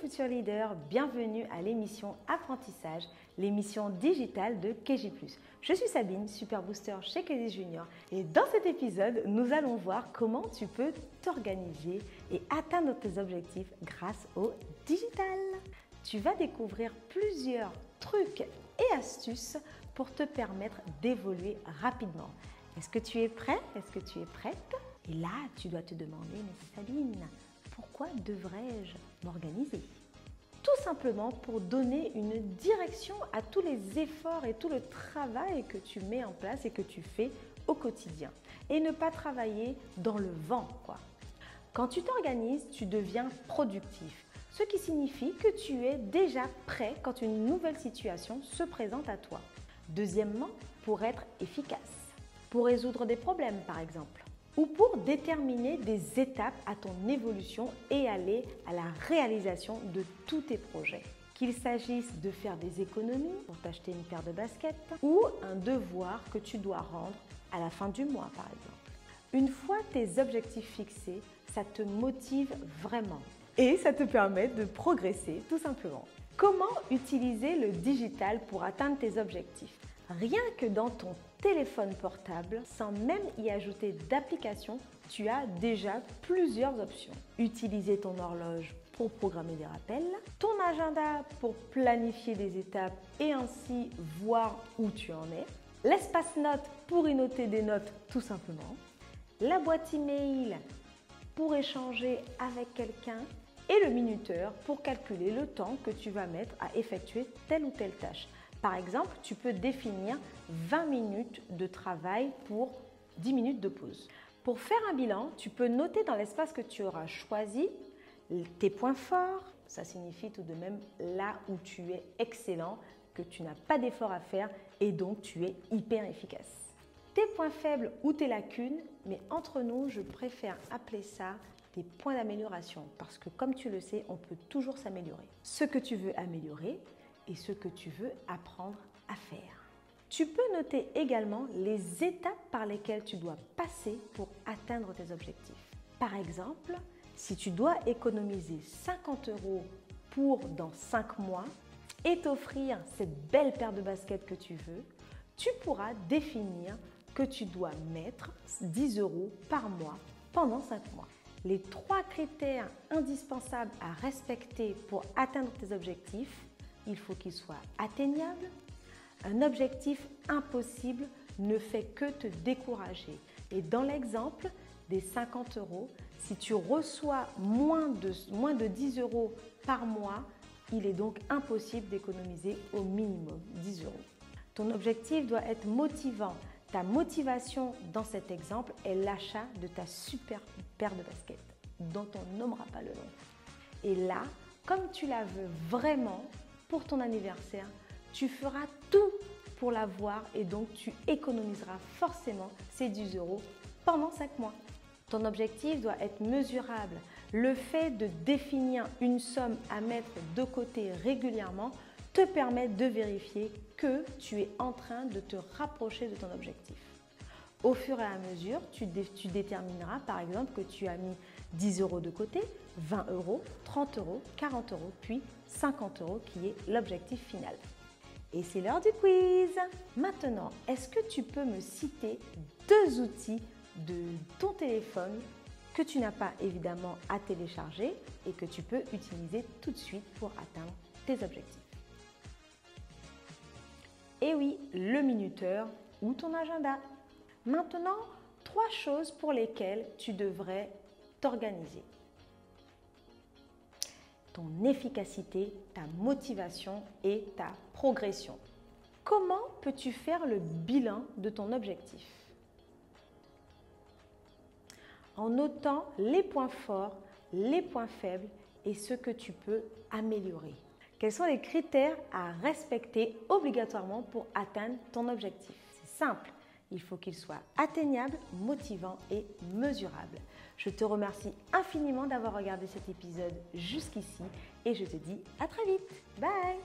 futurs leaders, bienvenue à l'émission Apprentissage, l'émission digitale de KG+. Je suis Sabine, Super Booster chez KG Junior et dans cet épisode, nous allons voir comment tu peux t'organiser et atteindre tes objectifs grâce au digital. Tu vas découvrir plusieurs trucs et astuces pour te permettre d'évoluer rapidement. Est-ce que tu es prêt? Est-ce que tu es prête? Et là, tu dois te demander, mais Sabine, pourquoi devrais-je m'organiser? Tout simplement pour donner une direction à tous les efforts et tout le travail que tu mets en place et que tu fais au quotidien. Et ne pas travailler dans le vent, quoi. Quand tu t'organises, tu deviens productif. Ce qui signifie que tu es déjà prêt quand une nouvelle situation se présente à toi. Deuxièmement, pour être efficace. Pour résoudre des problèmes, par exemple. Ou pour déterminer des étapes à ton évolution et aller à la réalisation de tous tes projets. Qu'il s'agisse de faire des économies pour t'acheter une paire de baskets ou un devoir que tu dois rendre à la fin du mois par exemple. Une fois tes objectifs fixés, ça te motive vraiment et ça te permet de progresser tout simplement. Comment utiliser le digital pour atteindre tes objectifs? Rien que dans ton téléphone portable, sans même y ajouter d'application, tu as déjà plusieurs options. Utiliser ton horloge pour programmer des rappels, ton agenda pour planifier des étapes et ainsi voir où tu en es, l'espace notes pour y noter des notes tout simplement, la boîte email pour échanger avec quelqu'un et le minuteur pour calculer le temps que tu vas mettre à effectuer telle ou telle tâche. Par exemple, tu peux définir 20 minutes de travail pour 10 minutes de pause. Pour faire un bilan, tu peux noter dans l'espace que tu auras choisi tes points forts. Ça signifie tout de même là où tu es excellent, que tu n'as pas d'effort à faire et donc tu es hyper efficace. Tes points faibles ou tes lacunes, mais entre nous, je préfère appeler ça des points d'amélioration parce que comme tu le sais, on peut toujours s'améliorer. Ce que tu veux améliorer, et ce que tu veux apprendre à faire. Tu peux noter également les étapes par lesquelles tu dois passer pour atteindre tes objectifs. Par exemple, si tu dois économiser 50 € pour dans 5 mois et t'offrir cette belle paire de baskets que tu veux, tu pourras définir que tu dois mettre 10 € par mois pendant 5 mois. Les 3 critères indispensables à respecter pour atteindre tes objectifs: il faut qu'il soit atteignable. Un objectif impossible ne fait que te décourager. Et dans l'exemple des 50 €, si tu reçois moins de 10 € par mois, il est donc impossible d'économiser au minimum 10 €. Ton objectif doit être motivant. Ta motivation dans cet exemple est l'achat de ta super paire de baskets dont on nommera pas le nom. Et là, comme tu la veux vraiment, pour ton anniversaire, tu feras tout pour l'avoir et donc tu économiseras forcément ces 10 € pendant 5 mois. Ton objectif doit être mesurable. Le fait de définir une somme à mettre de côté régulièrement te permet de vérifier que tu es en train de te rapprocher de ton objectif. Au fur et à mesure, tu détermineras par exemple que tu as mis 10 € de côté, 20 €, 30 €, 40 €, puis 50 € qui est l'objectif final. Et c'est l'heure du quiz! Maintenant, est-ce que tu peux me citer 2 outils de ton téléphone que tu n'as pas évidemment à télécharger et que tu peux utiliser tout de suite pour atteindre tes objectifs? Et oui, le minuteur ou ton agenda. Maintenant, 3 choses pour lesquelles tu devrais t'organiser. Ton efficacité, ta motivation et ta progression. Comment peux-tu faire le bilan de ton objectif? En notant les points forts, les points faibles et ce que tu peux améliorer. Quels sont les critères à respecter obligatoirement pour atteindre ton objectif? C'est simple. Il faut qu'il soit atteignable, motivant et mesurable. Je te remercie infiniment d'avoir regardé cet épisode jusqu'ici et je te dis à très vite. Bye!